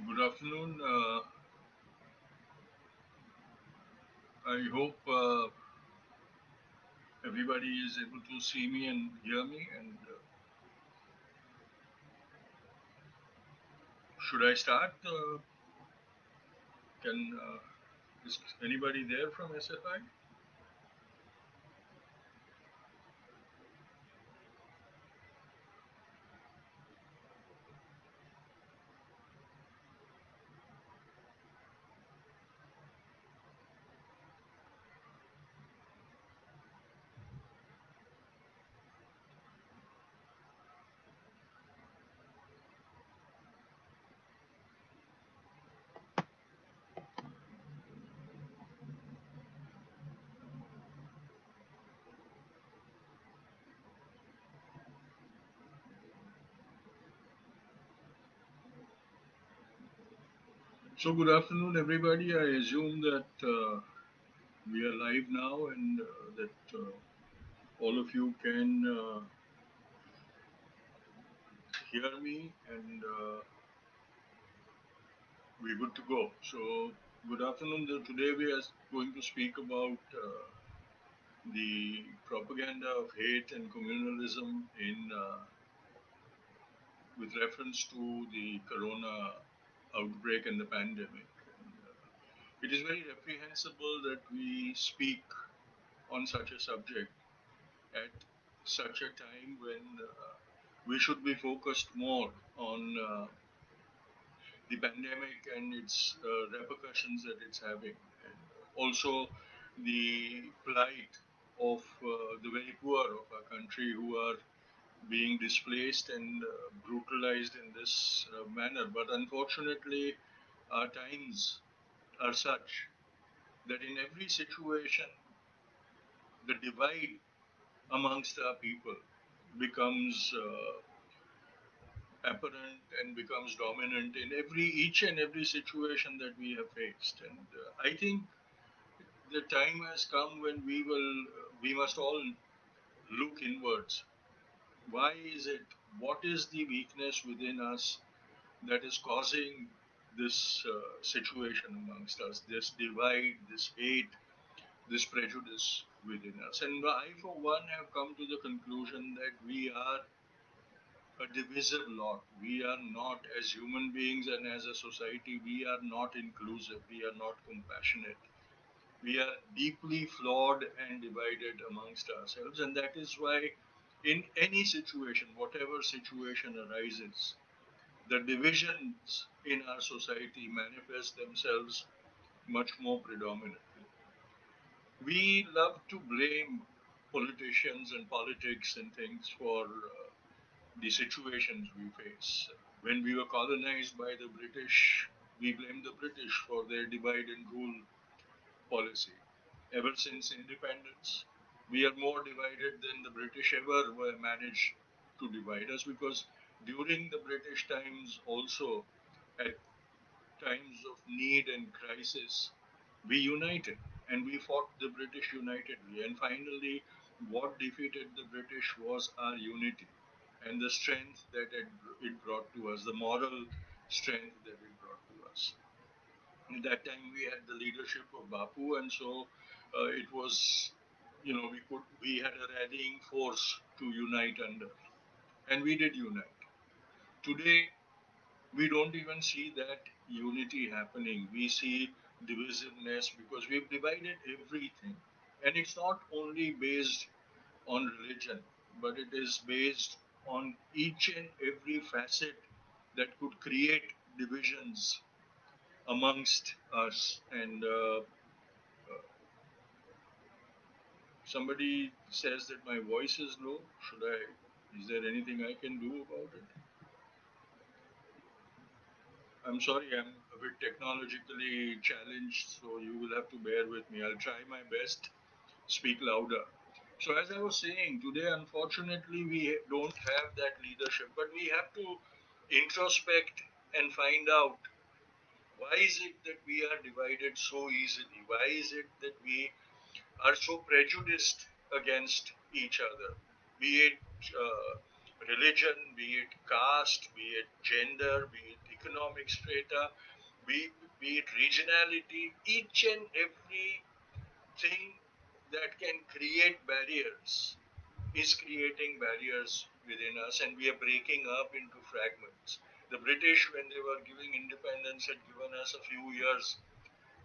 Good afternoon. I hope everybody is able to see me and hear me. And should I start? Can Is anybody there from SFI? So good afternoon, everybody. I assume that we are live now, and that all of you can hear me, and we're good to go. So good afternoon. Today we are going to speak about the propaganda of hate and communalism in with reference to the corona outbreak and the pandemic. And, it is very reprehensible that we speak on such a subject at such a time when we should be focused more on the pandemic and its repercussions that it's having, and also the plight of the very poor of our country who are being displaced and brutalized in this manner. But unfortunately, our times are such that in every situation, the divide amongst our people becomes apparent and becomes dominant in each and every situation that we have faced. And I think the time has come when we must all look inwards. Why is it? What is the weakness within us that is causing this situation amongst us, this divide, this hate, this prejudice within us? And I, for one, have come to the conclusion that we are a divisive lot. We are not, as human beings and as a society, we are not inclusive, we are not compassionate. We are deeply flawed and divided amongst ourselves, and that is why, in any situation, whatever situation arises, the divisions in our society manifest themselves much more predominantly. We love to blame politicians and politics and things for the situations we face. When we were colonized by the British, we blame the British for their divide and rule policy. Ever since independence, we are more divided than the British ever were managed to divide us, because during the British times also, at times of need and crisis, we united and we fought the British unitedly. And finally, what defeated the British was our unity and the strength that it brought to us, the moral strength that it brought to us. At that time, we had the leadership of Bapu, and so it was, we had a rallying force to unite under, and we did unite. Today, we don't even see that unity happening. We see divisiveness because we've divided everything. And it's not only based on religion, but it is based on each and every facet that could create divisions amongst us. And somebody says that my voice is low. Is there anything I can do about it? I'm sorry, I'm a bit technologically challenged, so you will have to bear with me. I'll try my best, speak louder. So, as I was saying, today, unfortunately, we don't have that leadership, but we have to introspect and find out, why is it that we are divided so easily? Why is it that we are so prejudiced against each other? Be it religion, be it caste, be it gender, be it economic strata, be, be it regionality, each and every thing that can create barriers is creating barriers within us, and we are breaking up into fragments. The British, when they were giving independence, had given us a few years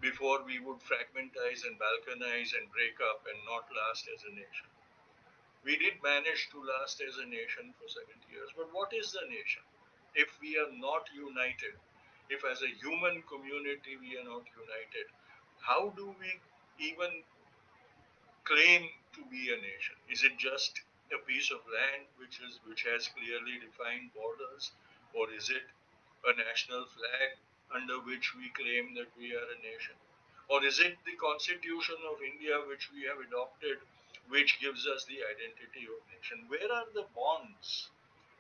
before we would fragmentize and balkanize and break up and not last as a nation. We did manage to last as a nation for 70 years, but what is the nation if we are not united? If, as a human community, we are not united, how do we even claim to be a nation? Is it just a piece of land which has clearly defined borders, or is it a national flag under which we claim that we are a nation? Or is it the Constitution of India which we have adopted, which gives us the identity of nation? Where are the bonds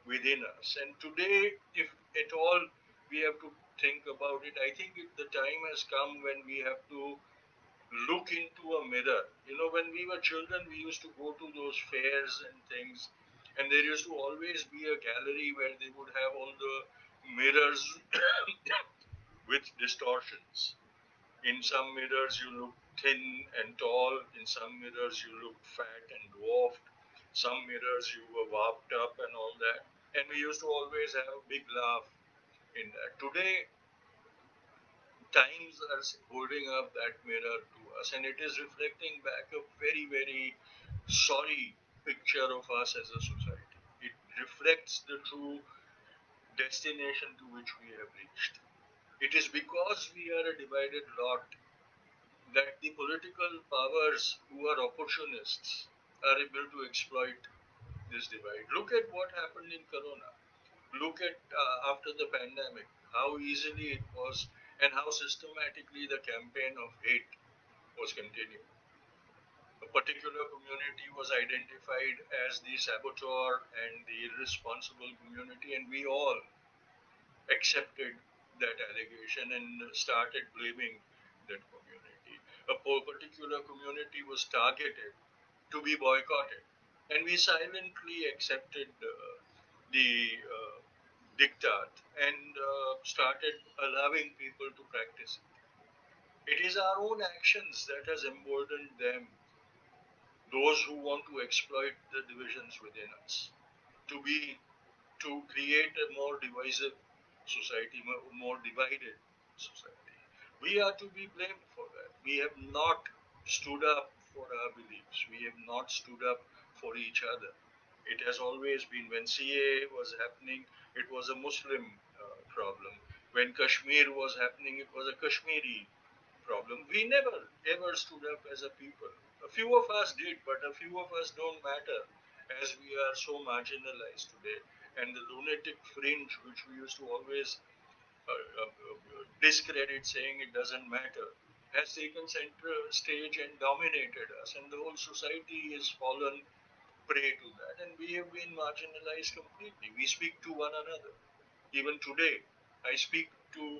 within us? And today, if at all we have to think about it, I think the time has come when we have to look into a mirror. You know, when we were children, we used to go to those fairs and things, and there used to always be a gallery where they would have all the mirrors with distortions. In some mirrors, you look thin and tall, in some mirrors, you look fat and dwarfed, some mirrors, you were warped up and all that. And we used to always have a big laugh in that. Today, times are holding up that mirror to us, and it is reflecting back a very, very sorry picture of us as a society. It reflects the true destination to which we have reached. It is because we are a divided lot that the political powers who are opportunists are able to exploit this divide. Look at what happened in Corona. Look at after the pandemic, how easily it was and how systematically the campaign of hate was continued. A particular community was identified as the saboteur and the irresponsible community, and we all accepted that allegation and started blaming that community. A particular community was targeted to be boycotted, and we silently accepted the diktat and started allowing people to practice it. It is our own actions that has emboldened them, those who want to exploit the divisions within us, to be to create a more divisive society, more divided society. We are to be blamed for that. We have not stood up for our beliefs. We have not stood up for each other. It has always been, when CA was happening, it was a Muslim problem. When Kashmir was happening, it was a Kashmiri problem. We never ever stood up as a people. A few of us did, but a few of us don't matter, as we are so marginalized today. And the lunatic fringe, which we used to always discredit, saying it doesn't matter, has taken center stage and dominated us, and the whole society has fallen prey to that, and we have been marginalized completely. We speak to one another. Even today, I speak to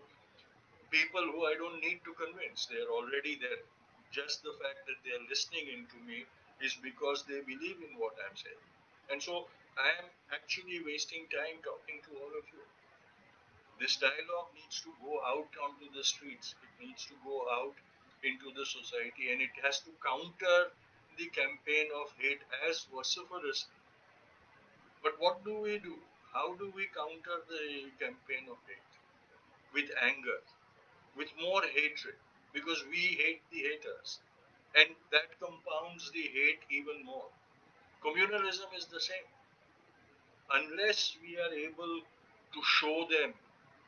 people who I don't need to convince. They are already there. Just the fact that they are listening into me is because they believe in what I'm saying. And so I am actually wasting time talking to all of you. This dialogue needs to go out onto the streets. It needs to go out into the society, and it has to counter the campaign of hate as vociferously. But what do we do? How do we counter the campaign of hate? With anger, with more hatred, because we hate the haters. And that compounds the hate even more. Communalism is the same. Unless we are able to show them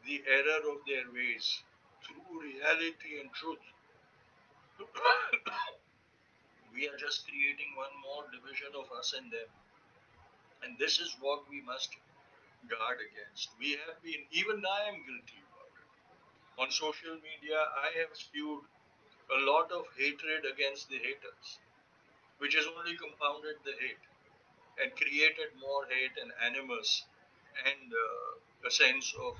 the error of their ways through reality and truth, we are just creating one more division of us and them. And this is what we must guard against. We have been, even I am guilty about it. On social media, I have spewed a lot of hatred against the haters, which has only compounded the hate and created more hate and animus and a sense of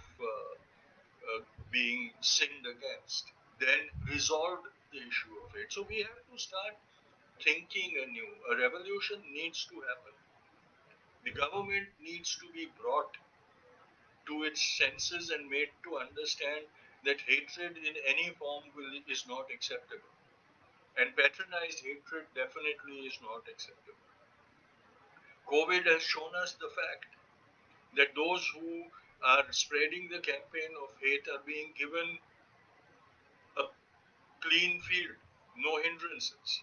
being sinned against, then resolved the issue of it. So we have to start thinking anew. A revolution needs to happen. The government needs to be brought to its senses and made to understand that hatred in any form is not acceptable. And patronized hatred definitely is not acceptable. COVID has shown us the fact that those who are spreading the campaign of hate are being given a clean field, no hindrances.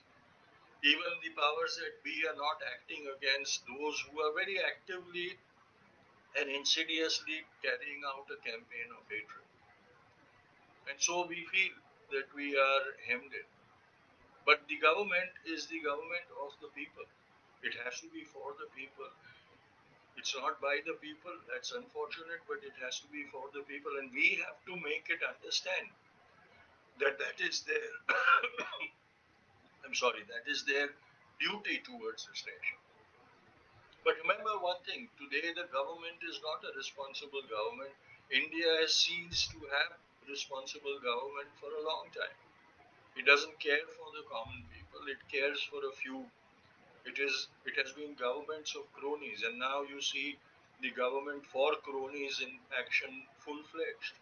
Even the powers that be are not acting against those who are very actively and insidiously carrying out a campaign of hatred. And so we feel that we are hemmed in. But the government is the government of the people. It has to be for the people. It's not by the people. That's unfortunate, but it has to be for the people. And we have to make it understand that that is their, I'm sorry, that is their duty towards this nation. But remember one thing, today the government is not a responsible government. India has ceased to have responsible government for a long time. It doesn't care for the common people, it cares for a few. It has been governments of cronies, and now you see the government for cronies in action full fledged.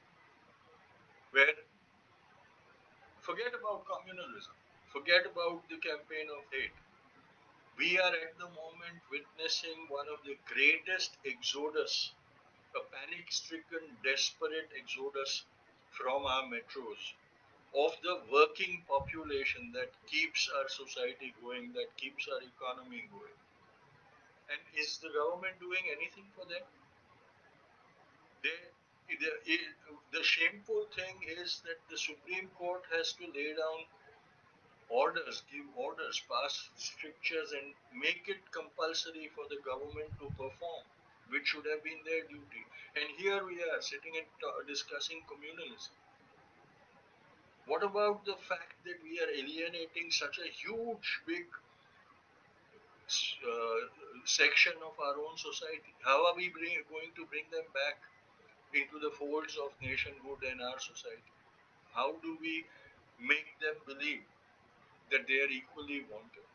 Where forget about communalism, forget about the campaign of hate. We are at the moment witnessing one of the greatest exodus, a panic stricken, desperate exodus from our metros of the working population that keeps our society going, that keeps our economy going. And is the government doing anything for them? The shameful thing is that the Supreme Court has to lay down orders, give orders, pass strictures, and make it compulsory for the government to perform, which should have been their duty. And here we are sitting and discussing communalism. What about the fact that we are alienating such a huge, big uh, section of our own society? How are we going to bring them back into the folds of nationhood and our society? How do we make them believe that they are equally wanted?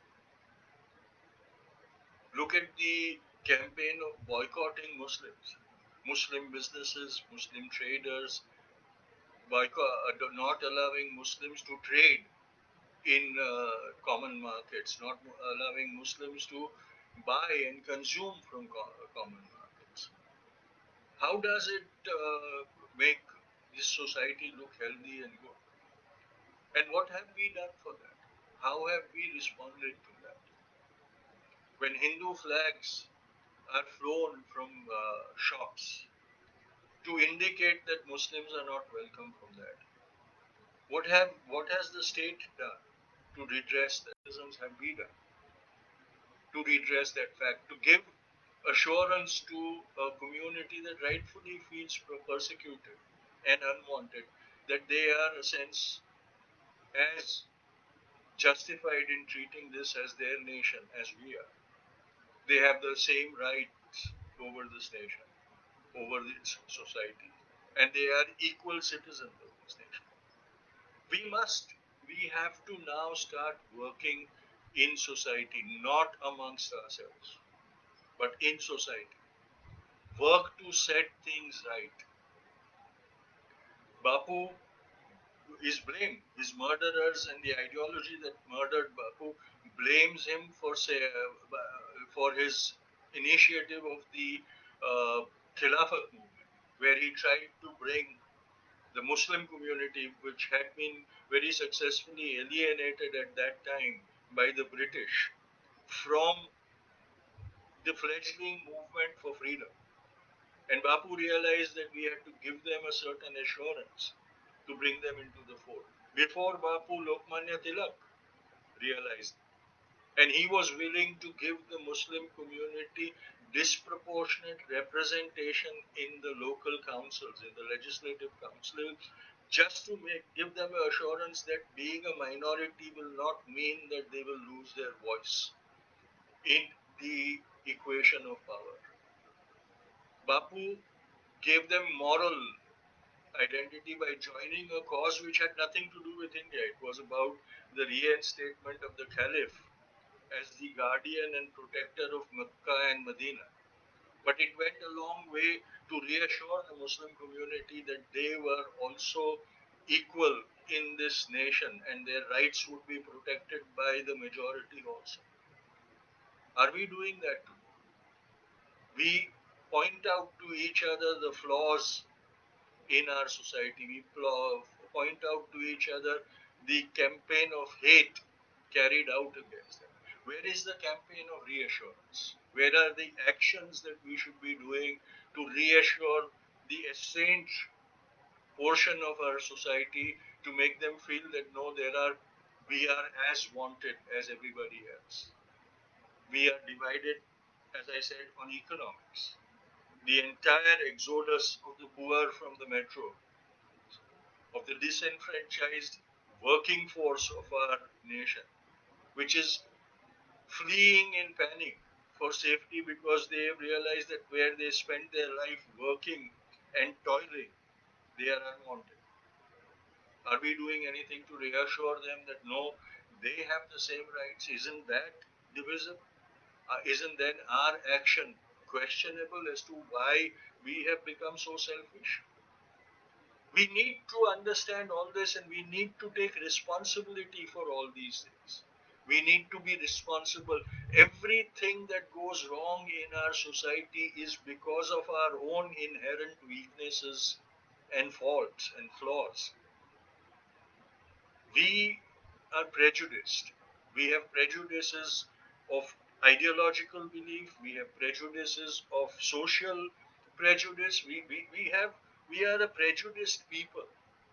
Look at the campaign of boycotting Muslims, Muslim businesses, Muslim traders, not allowing Muslims to trade in common markets, not allowing Muslims to buy and consume from common markets. How does it make this society look healthy and good? And what have we done for that? How have we responded to that? When Hindu flags are flown from shops to indicate that Muslims are not welcome from that, what has the state done to redress that? Have we done to redress that fact? To give assurance to a community that rightfully feels persecuted and unwanted, that they are, in a sense, as justified in treating this as their nation as we are. They have the same rights over this nation, over this society, and they are equal citizens of this nation. We must, we have to now start working in society, not amongst ourselves, but in society. Work to set things right. Bapu is blamed. His murderers and the ideology that murdered Bapu blames him for for his initiative of the Khilafat movement, where he tried to bring the Muslim community, which had been very successfully alienated at that time by the British, from the fledgling movement for freedom. And Bapu realized that we had to give them a certain assurance to bring them into the fold. Before Bapu, Lokmanya Tilak realized, and he was willing to give the Muslim community disproportionate representation in the local councils, in the legislative council, just to give them assurance that being a minority will not mean that they will lose their voice in the equation of power. Bapu gave them moral identity by joining a cause which had nothing to do with India. It was about the reinstatement of the Caliph as the guardian and protector of Mecca and Medina. But it went a long way to reassure the Muslim community that they were also equal in this nation and their rights would be protected by the majority also. Are we doing that today? We point out to each other the flaws in our society. We point out to each other the campaign of hate carried out against them. Where is the campaign of reassurance? Where are the actions that we should be doing to reassure the estranged portion of our society to make them feel that no, we are as wanted as everybody else. We are divided, as I said, on economics. The entire exodus of the poor from the metro, of the disenfranchised working force of our nation, which is fleeing in panic for safety because they have realized that where they spend their life working and toiling, they are unwanted. Are we doing anything to reassure them that no, they have the same rights? Isn't that divisible? Isn't then our action questionable as to why we have become so selfish? We need to understand all this and we need to take responsibility for all these things. We need to be responsible. Everything that goes wrong in our society is because of our own inherent weaknesses and faults and flaws. We are prejudiced. We have prejudices of ideological belief, we have prejudices of social prejudice. We are a prejudiced people.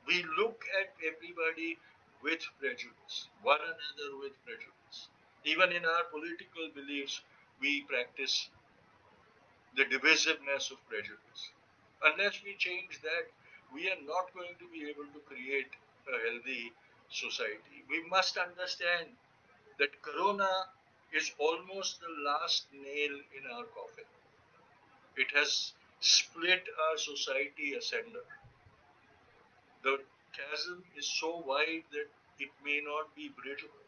We look at everybody with prejudice, one another with prejudice. Even in our political beliefs, we practice the divisiveness of prejudice. Unless we change that, we are not going to be able to create a healthy society. We must understand that Corona is almost the last nail in our coffin. It has split our society asunder. The chasm is so wide that it may not be bridgeable.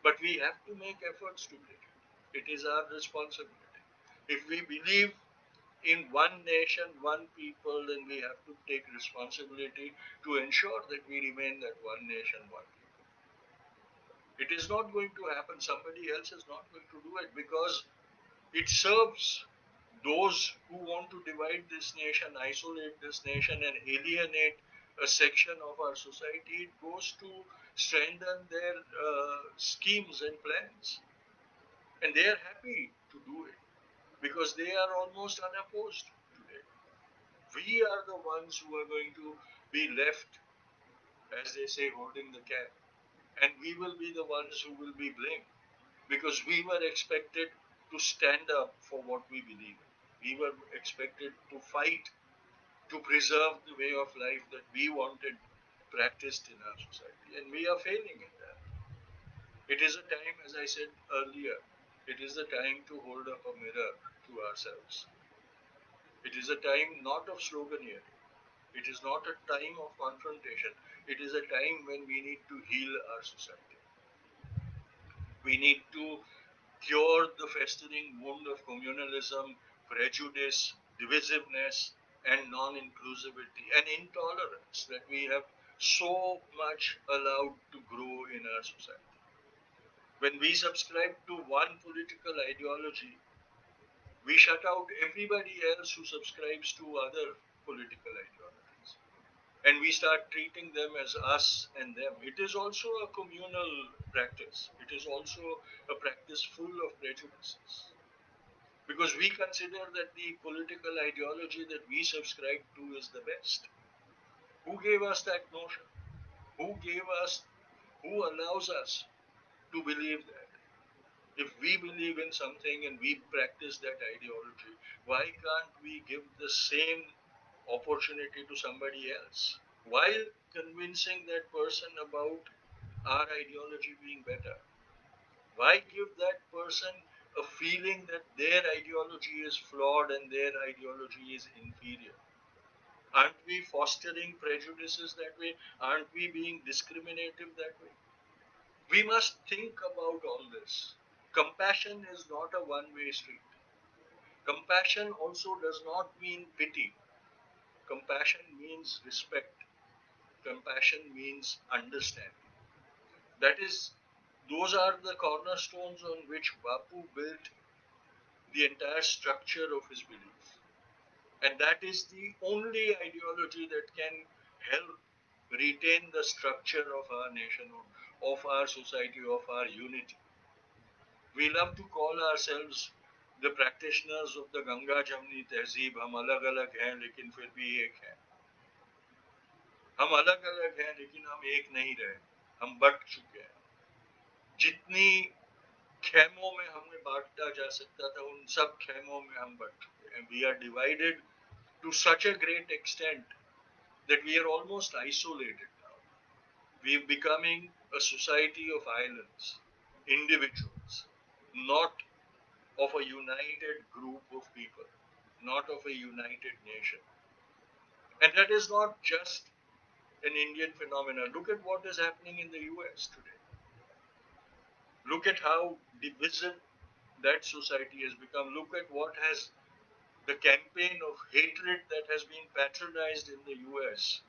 But we have to make efforts to bridge it. It is our responsibility. If we believe in one nation, one people, then we have to take responsibility to ensure that we remain that one nation, one people. It is not going to happen. Somebody else is not going to do it because it serves those who want to divide this nation, isolate this nation, and alienate a section of our society. It goes to strengthen their schemes and plans. And they are happy to do it because they are almost unopposed today. We are the ones who are going to be left, as they say, holding the can. And we will be the ones who will be blamed because we were expected to stand up for what we believe in. We were expected to fight to preserve the way of life that we wanted practiced in our society. And we are failing in that. It is a time, as I said earlier, it is a time to hold up a mirror to ourselves. It is a time not of sloganeering. It is not a time of confrontation. It is a time when we need to heal our society. We need to cure the festering wound of communalism, prejudice, divisiveness, and non inclusivity and intolerance that we have so much allowed to grow in our society. When we subscribe to one political ideology, we shut out everybody else who subscribes to other political ideologies. And we start treating them as us and them. It is also a communal practice. It is also a practice full of prejudices. Because we consider that the political ideology that we subscribe to is the best. Who gave us that notion? Who allows us to believe that? If we believe in something and we practice that ideology, why can't we give the same opportunity to somebody else while convincing that person about our ideology being better? Why give that person a feeling that their ideology is flawed and their ideology is inferior? Aren't we fostering prejudices that way? Aren't we being discriminative that way? We must think about all this. Compassion is not a one way street. Compassion also does not mean pity. Compassion means respect. Compassion means understanding. That is, those are the cornerstones on which Bapu built the entire structure of his belief. And that is the only ideology that can help retain the structure of our nation, of our society, of our unity. We love to call ourselves the practitioners of the Ganga Jamni Tehzeeb. हम अलग अलग हैं लेकिन फिर भी एक हैं. हम अलग अलग हैं लेकिन हम एक नहीं रहे. हम बट चुके हैं. जितनी खेमों में हमें बांटा जा सकता था उन सब खेमों में हम बट चुके हैं. We are divided to such a great extent that we are almost isolated now. We're becoming a society of islands, individuals, not of a united group of people, not of a united nation. And that is not just an Indian phenomenon. Look at what is happening in the US today. Look at how divisive that society has become. Look at what has the campaign of hatred that has been patronized in the US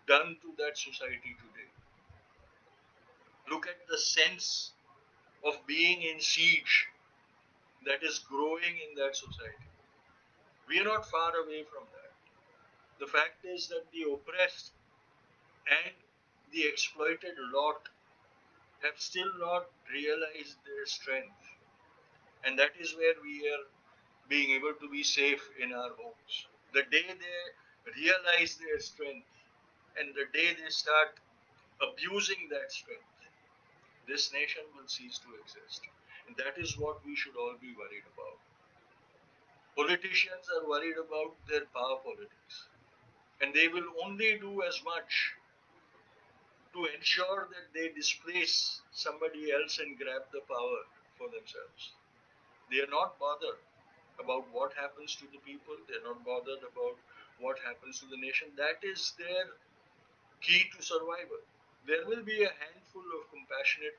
done to that society today. Look at the sense of being in siege that is growing in that society. We are not far away from that. The fact is that the oppressed and the exploited lot have still not realized their strength. And that is where we are being able to be safe in our homes. The day they realize their strength and the day they start abusing that strength, this nation will cease to exist. And that is what we should all be worried about. Politicians are worried about their power politics. And they will only do as much to ensure that they displace somebody else and grab the power for themselves. They are not bothered about what happens to the people, they're not bothered about what happens to the nation. That is their key to survival. There will be a handful of compassionate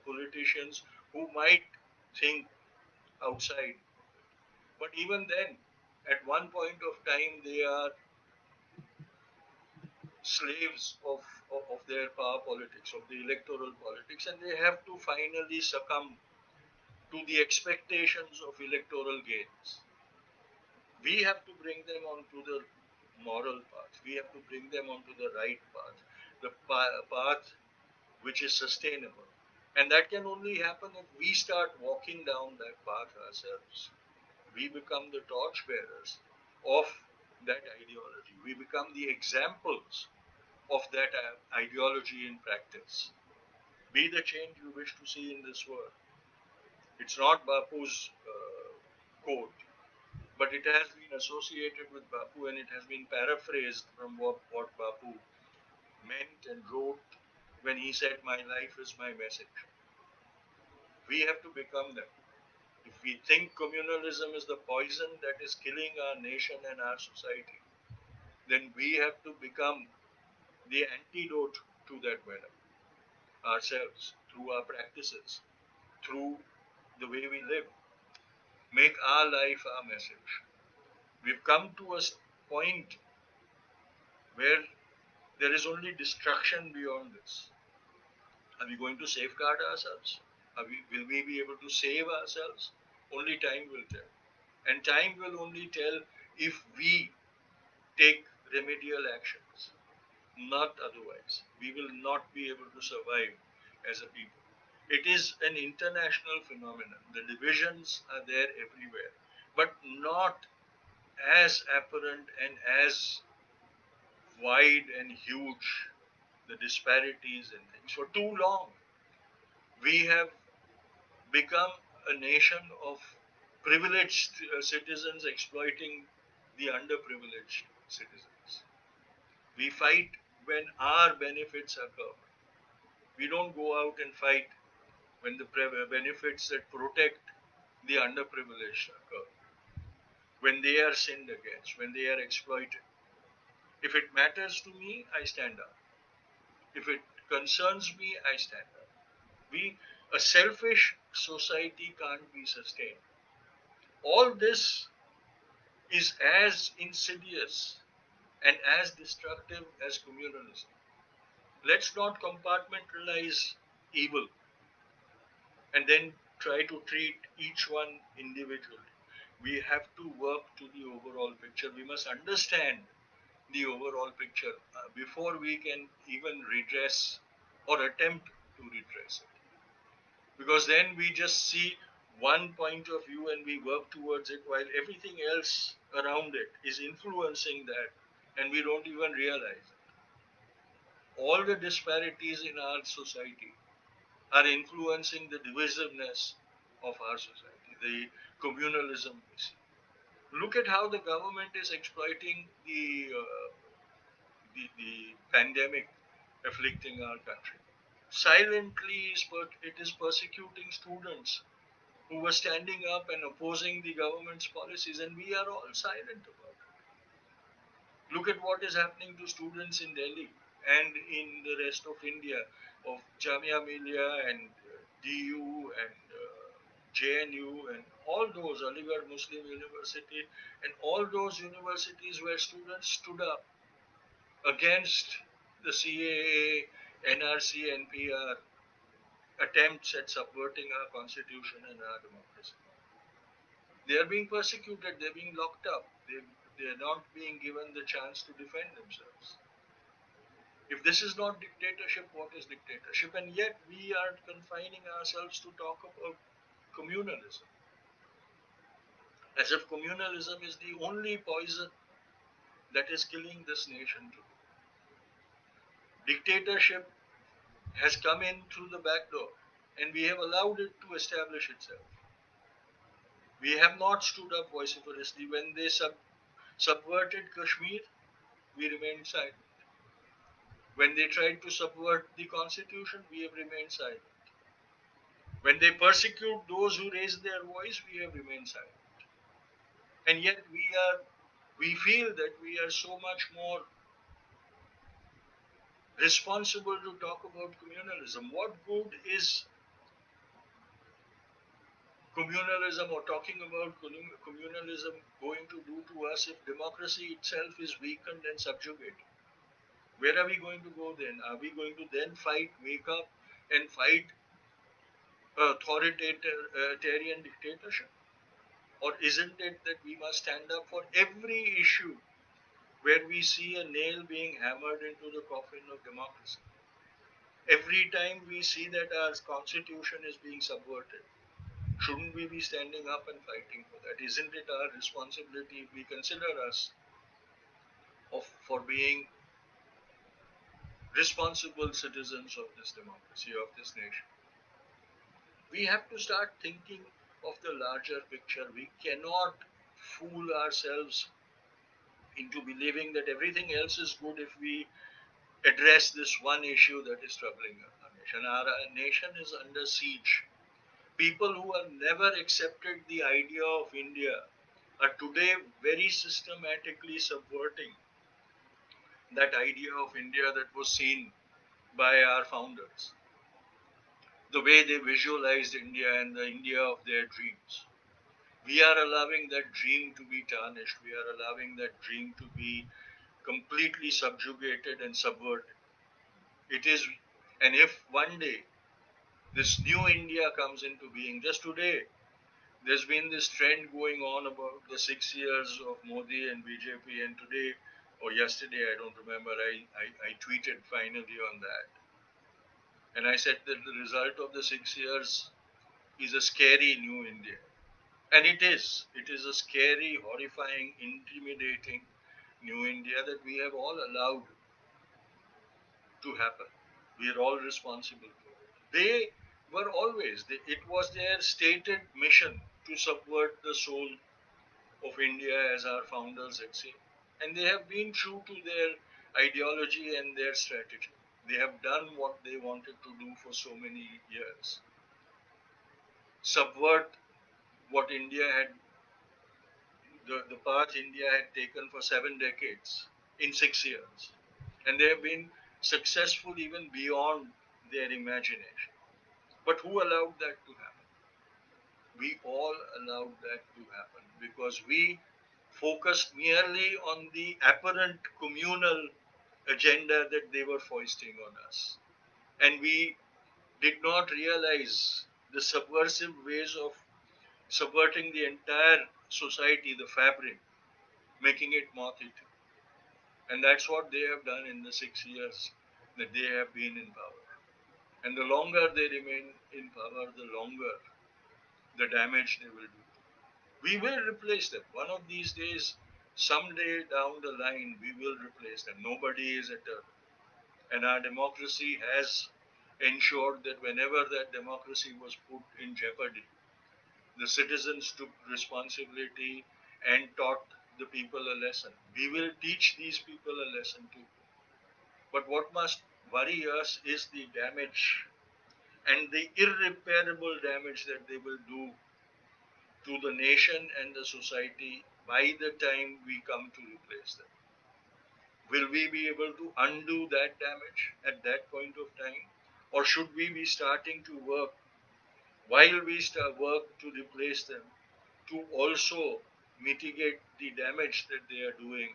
politicians who might think outside, but even then, at one point of time, they are slaves of their power politics, of the electoral politics, and they have to finally succumb to the expectations of electoral gains. We have to bring them onto the moral path. We have to bring them onto the right path, the path which is sustainable. And that can only happen if we start walking down that path ourselves. We become the torch bearers of that ideology. We become the examples of that ideology in practice. Be the change you wish to see in this world. It's not Bapu's quote, but it has been associated with Bapu and it has been paraphrased from what Bapu meant and wrote when he said, "My life is my message." We have to become them. If we think communalism is the poison that is killing our nation and our society, then we have to become the antidote to that venom ourselves through our practices, through the way we live. Make our life our message. We've come to a point where there is only destruction beyond this. Are we going to safeguard ourselves? Will we be able to save ourselves? Only time will tell. And time will only tell if we take remedial actions, not otherwise. We will not be able to survive as a people. It is an international phenomenon. The divisions are there everywhere, but not as apparent and as wide and huge, the disparities and things. For too long, we have become a nation of privileged citizens exploiting the underprivileged citizens. We fight when our benefits are covered. We don't go out and fight when the benefits that protect the underprivileged are covered, when they are sinned against, when they are exploited. If it matters to me, I stand up. If it concerns me, I stand up. A selfish society can't be sustained. All this is as insidious and as destructive as communalism. Let's not compartmentalize evil and then try to treat each one individually. We have to work to the overall picture. We must understand the overall picture before we can even redress or attempt to redress it. Because then we just see one point of view and we work towards it while everything else around it is influencing that and we don't even realize it. All the disparities in our society are influencing the divisiveness of our society, the communalism we see. Look at how the government is exploiting the pandemic afflicting our country. Silently, it is persecuting students who were standing up and opposing the government's policies, and we are all silent about it. Look at what is happening to students in Delhi and in the rest of India, of Jamia Millia and DU and JNU and all those, Aligarh Muslim University, and all those universities where students stood up against the CAA, NRC, NPR attempts at subverting our constitution and our democracy. They are being persecuted, they're being locked up, they're not being given the chance to defend themselves. If this is not dictatorship, what is dictatorship? And yet we are confining ourselves to talk about communalism, as if communalism is the only poison that is killing this nation today. Dictatorship has come in through the back door, and we have allowed it to establish itself. We have not stood up vociferously. When they subverted Kashmir, we remained silent. When they tried to subvert the constitution, we have remained silent. When they persecute those who raise their voice, we have remained silent. And yet we feel that we are so much more responsible to talk about communalism. What good is communalism or talking about communalism going to do to us if democracy itself is weakened and subjugated? Where are we going to go then? Are we going to then wake up and fight authoritarian dictatorship? Or isn't it that we must stand up for every issue where we see a nail being hammered into the coffin of democracy? Every time we see that our constitution is being subverted, shouldn't we be standing up and fighting for that? Isn't it our responsibility, if we consider us for being responsible citizens of this democracy, of this nation? We have to start thinking of the larger picture. We cannot fool ourselves into believing that everything else is good if we address this one issue that is troubling our nation. Our nation is under siege. People who have never accepted the idea of India are today very systematically subverting that idea of India that was seen by our founders, the way they visualized India and the India of their dreams. We are allowing that dream to be tarnished. We are allowing that dream to be completely subjugated and subverted. It is, and if one day this new India comes into being, just today, there's been this trend going on about the 6 years of Modi and BJP, and today or yesterday, I don't remember, I tweeted finally on that. And I said that the result of the 6 years is a scary new India. And it is. It is a scary, horrifying, intimidating new India that we have all allowed to happen. We are all responsible for it. They were always, it was their stated mission to subvert the soul of India as our founders had seen. And they have been true to their ideology and their strategy. They have done what they wanted to do for so many years. Subvert what India had, the path India had taken for 7 decades in 6 years. And they have been successful even beyond their imagination. But who allowed that to happen? We all allowed that to happen because we focused merely on the apparent communal agenda that they were foisting on us. And we did not realize the subversive ways of subverting the entire society, the fabric, making it moth eaten. And that's what they have done in the 6 years that they have been in power. And the longer they remain in power, the longer the damage they will do. We will replace them. One of these days, someday down the line, we will replace them. Nobody is eternal. And our democracy has ensured that whenever that democracy was put in jeopardy, the citizens took responsibility and taught the people a lesson. We will teach these people a lesson too. But what must worry us is the damage and the irreparable damage that they will do to the nation and the society by the time we come to replace them. Will we be able to undo that damage at that point of time? Or should we be starting to work while we start work to replace them to also mitigate the damage that they are doing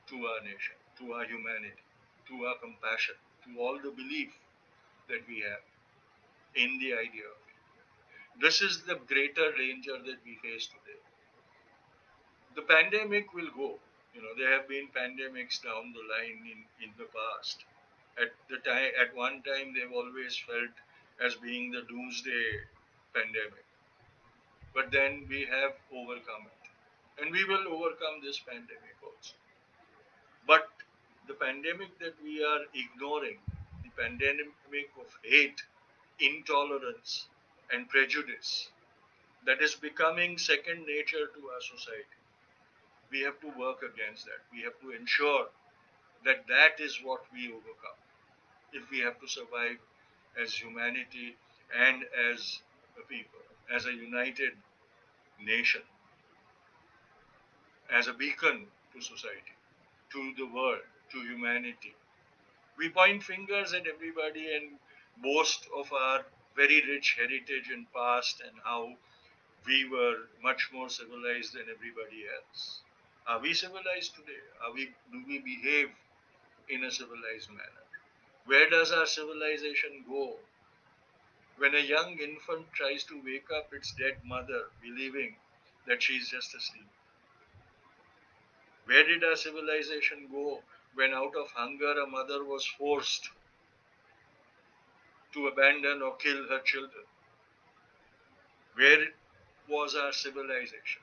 to our nation, to our humanity, to our compassion, to all the belief that we have in the idea of it. This is the greater danger that we face today. The pandemic will go. There have been pandemics down the line in the past. At one time, they've always felt as being the doomsday pandemic. But then we have overcome it. And we will overcome this pandemic also. But the pandemic that we are ignoring, the pandemic of hate, intolerance, and prejudice, that is becoming second nature to our society. We have to work against that. We have to ensure that that is what we overcome if we have to survive as humanity and as a people, as a united nation, as a beacon to society, to the world, to humanity. We point fingers at everybody and boast of our very rich heritage and past and how we were much more civilized than everybody else. Are we civilized today? Do we behave in a civilized manner? Where does our civilization go when a young infant tries to wake up its dead mother, believing that she is just asleep? Where did our civilization go when, out of hunger, a mother was forced to abandon or kill her children? Where was our civilization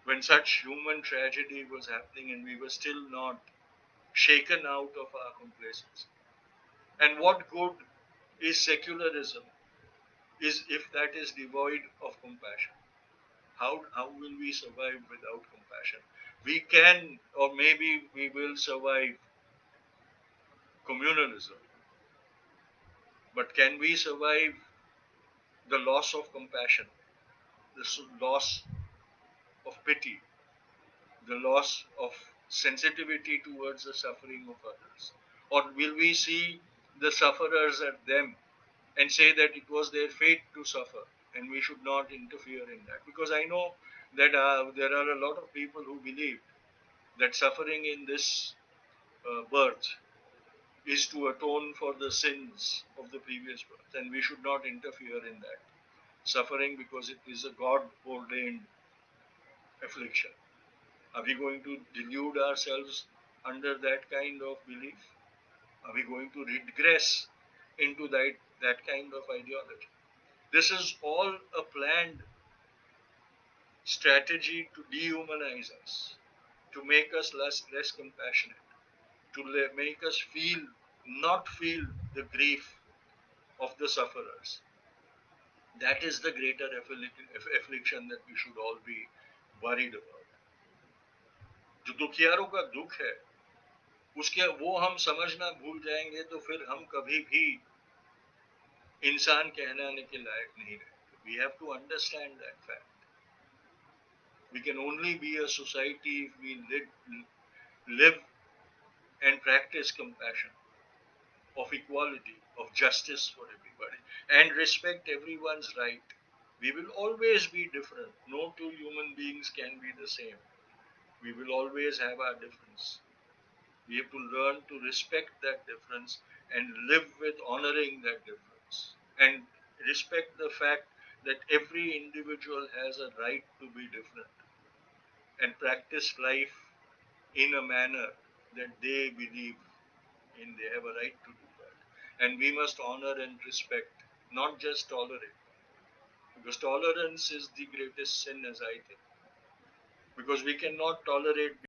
when such human tragedy was happening and we were still not shaken out of our complacency? And what good is secularism is if that is devoid of compassion? How will we survive without compassion? We can, or maybe we will survive communalism, but can we survive the loss of compassion, the loss of pity, the loss of sensitivity towards the suffering of others? Or will we see the sufferers at them and say that it was their fate to suffer and we should not interfere in that? Because I know that there are a lot of people who believe that suffering in this birth is to atone for the sins of the previous birth, and we should not interfere in that suffering because it is a God ordained affliction. Are we going to delude ourselves under that kind of belief? Are we going to regress into that kind of ideology? This is all a planned strategy to dehumanize us, to make us less compassionate, to make us not feel the grief of the sufferers. That is the greater affliction that we should all be worried about. जो दुखियारों का दुख है उसके वो हम समझना भूल जाएंगे तो फिर हम कभी भी इंसान कहलाने के लायक नहीं रहेंगे. We have to understand that fact. We can only be a society if we live and practice compassion, of equality, of justice for everybody, and respect everyone's right. We will always be different. No two human beings can be the same. We will always have our difference. We have to learn to respect that difference and live with honoring that difference and respect the fact that every individual has a right to be different and practice life in a manner that they believe in. They have a right to do that. And we must honor and respect, not just tolerate. Because tolerance is the greatest sin, as I think. Because we cannot tolerate